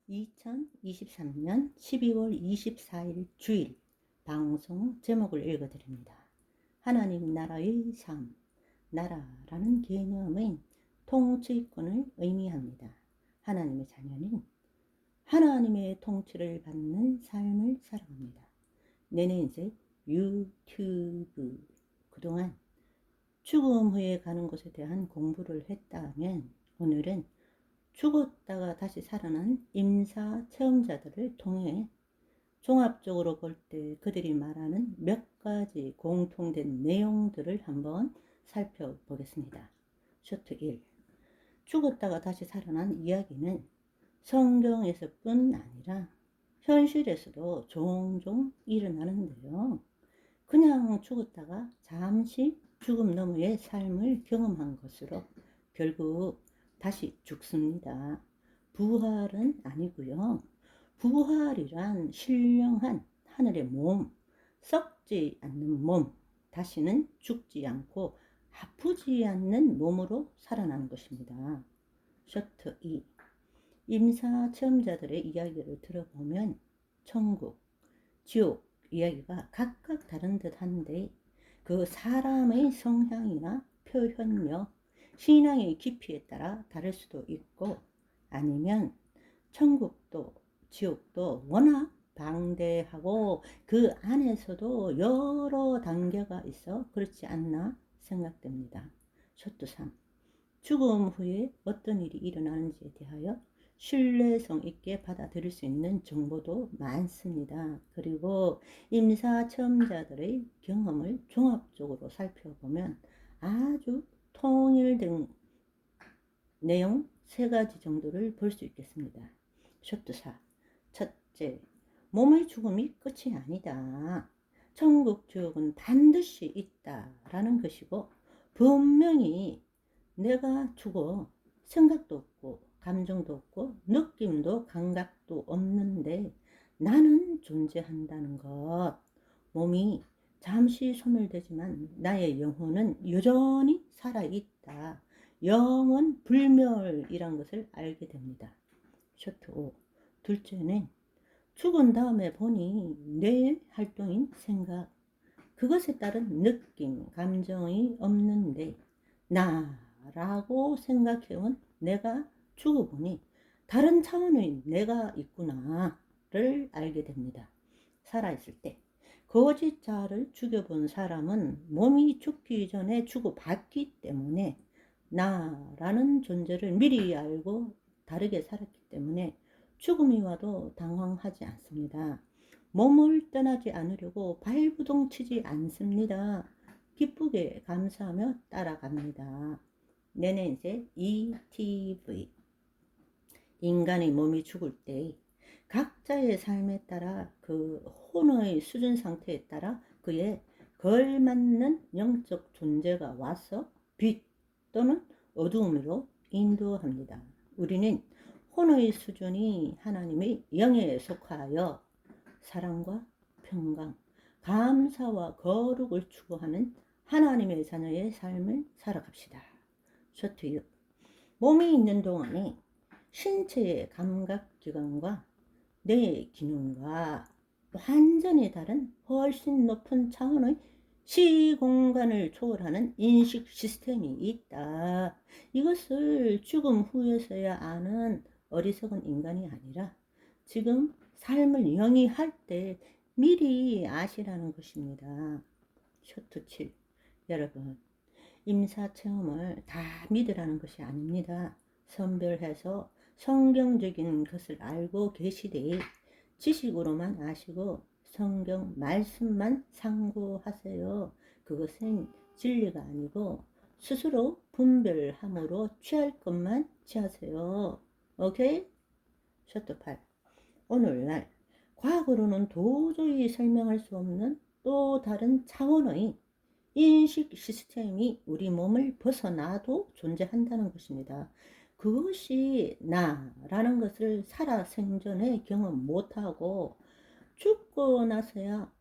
2023년 12월 24일 주일 방송 제목을 읽어드립니다. 하나님 나라의 삶, 나라라는 개념은 통치권을 의미합니다. 하나님의 자녀는 하나님의 통치를 받는 삶을 살아갑니다. 내내 이제 유튜브 그동안 죽음 후에 가는 곳에 대한 공부를 했다면 오늘은 죽었다가 다시 살아난 임사 체험자들을 통해 종합적으로 볼 때 그들이 말하는 몇 가지 공통된 내용들을 한번 살펴보겠습니다. 쇼트 1. 죽었다가 다시 살아난 이야기는 성경에서 뿐 아니라 현실에서도 종종 일어나는데요. 그냥 죽었다가 잠시 죽음 너머의 삶을 경험한 것으로 결국 다시 죽습니다. 부활은 아니고요. 부활이란 신령한 하늘의 몸, 썩지 않는 몸, 다시는 죽지 않고 아프지 않는 몸으로 살아나는 것입니다. 쇼트 2. 임사 체험자들의 이야기를 들어보면 천국, 지옥 이야기가 각각 다른 듯 한데 그 사람의 성향이나 표현력, 신앙의 깊이에 따라 다를 수도 있고 아니면 천국도 지옥도 워낙 방대하고 그 안에서도 여러 단계가 있어 그렇지 않나 생각됩니다. 쇼트 3. 죽음 후에 어떤 일이 일어나는지에 대하여 신뢰성 있게 받아들일 수 있는 정보도 많습니다. 그리고 임사 체험자들의 경험을 종합적으로 살펴보면 아주 통일된 내용 3가지 정도를 볼 수 있겠습니다. 쇼트 4. 첫째, 몸의 죽음이 끝이 아니다. 천국, 지옥은 반드시 있다라는 것이고 분명히 내가 죽어 생각도 없고 감정도 없고 느낌도 감각도 없는데 나는 존재한다는 것. 몸이 잠시 소멸되지만 나의 영혼은 여전히 살아있다. 영원 불멸이란 것을 알게 됩니다. 쇼트 5. 둘째는 죽은 다음에 보니 뇌의 활동인 생각, 그것에 따른 느낌, 감정이 없는데 나라고 생각해온 내가 죽어보니 다른 차원의 내가 있구나를 알게 됩니다. 살아있을 때 거짓자를 죽여본 사람은 몸이 죽기 전에 죽어봤기 때문에 나라는 존재를 미리 알고 다르게 살았기 때문에 죽음이 와도 당황하지 않습니다. 몸을 떠나지 않으려고 발부동 치지 않습니다. 기쁘게 감사하며 따라갑니다. 내내 이제 ETV. 인간의 몸이 죽을 때 각자의 삶에 따라 그 혼의 수준 상태에 따라 그에 걸맞는 영적 존재가 와서 빛 또는 어두움으로 인도합니다. 우리는 혼의 수준이 하나님의 영에 속하여 사랑과 평강, 감사와 거룩을 추구하는 하나님의 자녀의 삶을 살아갑시다. 쇼트 6. 몸이 있는 동안에 신체의 감각기관과 뇌의 기능과 완전히 다른 훨씬 높은 차원의 시공간을 초월하는 인식 시스템이 있다. 이것을 죽음 후에서야 아는 어리석은 인간이 아니라 지금 삶을 영위할 때 미리 아시라는 것입니다. 쇼트 7. 여러분, 임사체험을 다 믿으라는 것이 아닙니다. 선별해서 성경적인 것을 알고 계시되 지식으로만 아시고 성경 말씀만 상고하세요. 그것은 진리가 아니고 스스로 분별함으로 취할 것만 취하세요. 오케이? 쇼트 8. 오늘날 과거로는 도저히 설명할 수 없는 또 다른 차원의 인식 시스템이 우리 몸을 벗어나도 존재한다는 것입니다. 그것이 나라는 것을 살아생전에 경험 못하고 죽고 나서야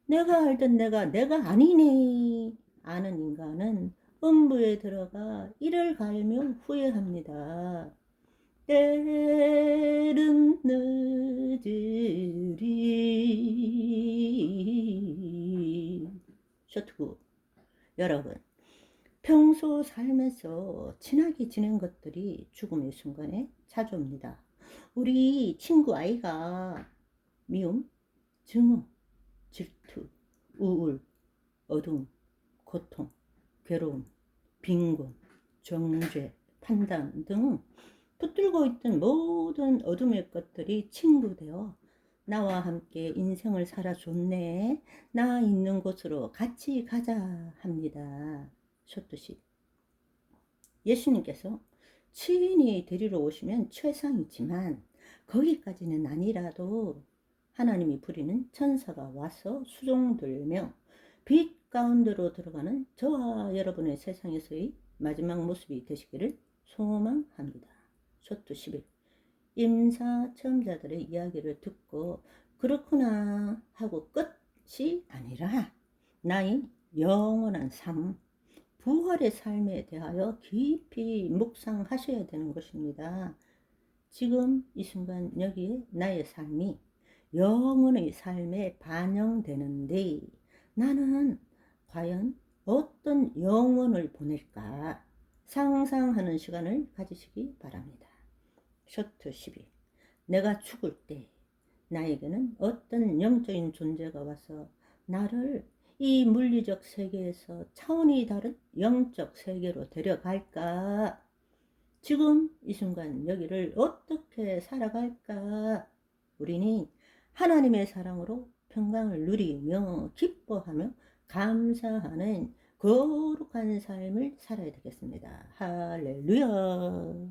내가 알던 내가 아니네 아는 인간은 음부에 들어가 이를 갈며 후회합니다. 때는 쇼트구. 여러분, 평소 삶에서 친하게 지낸 것들이 죽음의 순간에 찾아옵니다. 우리 친구 아이가 미움, 증오, 질투, 우울, 어두움, 고통, 괴로움, 빈곤, 정죄, 판단 등 붙들고 있던 모든 어둠의 것들이 친구 되어 나와 함께 인생을 살아줬네. 나 있는 곳으로 같이 가자 합니다. 쇼트십. 예수님께서 친히 데리러 오시면 최상이지만 거기까지는 아니라도 하나님이 부리는 천사가 와서 수종들며 빛 가운데로 들어가는 저와 여러분의 세상에서의 마지막 모습이 되시기를 소망합니다. 쇼트 11. 임사 체험자들의 이야기를 듣고 그렇구나 하고 끝이 아니라 나의 영원한 삶, 부활의 삶에 대하여 깊이 묵상하셔야 되는 것입니다. 지금 이 순간 여기에 나의 삶이 영혼의 삶에 반영되는데 나는 과연 어떤 영혼을 보낼까 상상하는 시간을 가지시기 바랍니다. 쇼트 12. 내가 죽을 때 나에게는 어떤 영적인 존재가 와서 나를 이 물리적 세계에서 차원이 다른 영적 세계로 데려갈까? 지금 이 순간 여기를 어떻게 살아갈까? 우리는 하나님의 사랑으로 평강을 누리며 기뻐하며 감사하는 거룩한 삶을 살아야 되겠습니다. 할렐루야.